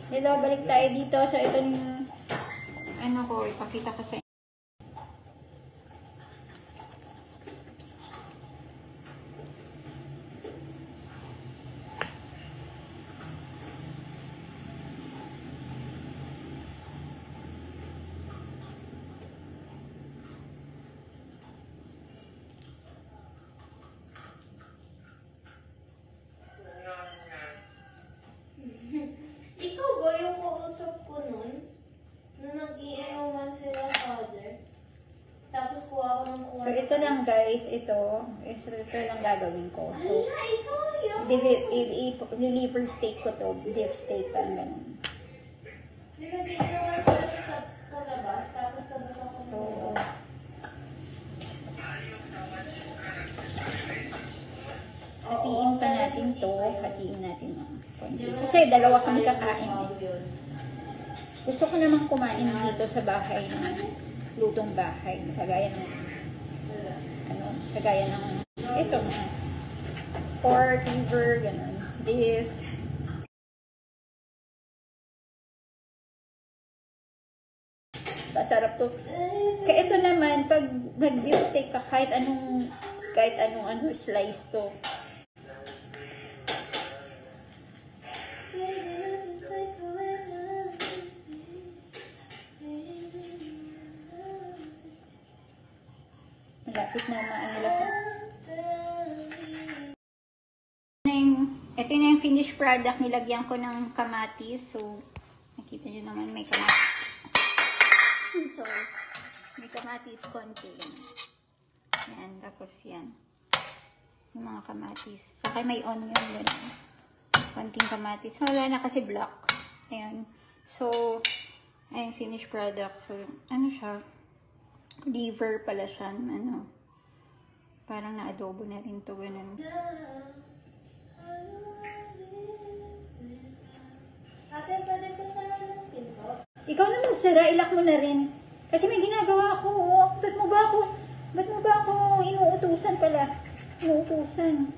Hello, balik tayo dito. So, ito yung, ano ko, ipakita ko sa inyo. Ikaw ba yung kausap ko nun? Na nag-i-inuman sila father? Tapos kuha ko ng kuha. So, ito lang guys. Ito lang gagawin ko. So, Ala, ikaw yung... liver steak ko to. Beef steak, parang ganun. Nag-i-inuman sila sa labas, tapos labas ako ng labas. Hatiin pa natin to. Hatiin natin ng konti. Kasi dalawa kami kakain. Gusto ko namang kumain dito sa bahay ng lutong bahay. Kagaya ng ito, pork, liver, ganun. Beef. Masarap to. Kaya ito naman, pag nag-beef steak ka, kahit anong slice to. Malapit na maano lahat. Ito na yung finished product. Nilagyan ko ng kamatis. So, nakita nyo naman may kamatis. Sorry. May kamatis konti. Yan. Tapos yan. Yung mga kamatis. Saka may onion din. Konting kamatis. Wala na kasi black. Ayan. So, ayun, finished product. So, ano siya? Liver pala siya. Ano? Parang na-adobo na rin to. Ganun. Ate, pwede pa sara ng pinto? Ikaw na magsara. Ilak mo na rin. Kasi may ginagawa ako. Ba't mo ba ako inuutusan pala? Inuutusan.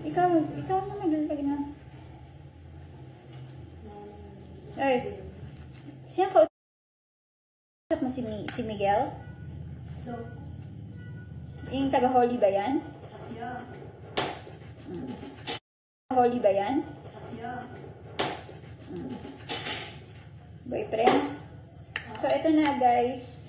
Ikaw na maglalagay na. Ay. Siya kausap mo si Miguel? No. Yung taga-Holy ba yan? Yeah. Holy ba yan? Yeah. Boyfriend? So, ito na guys.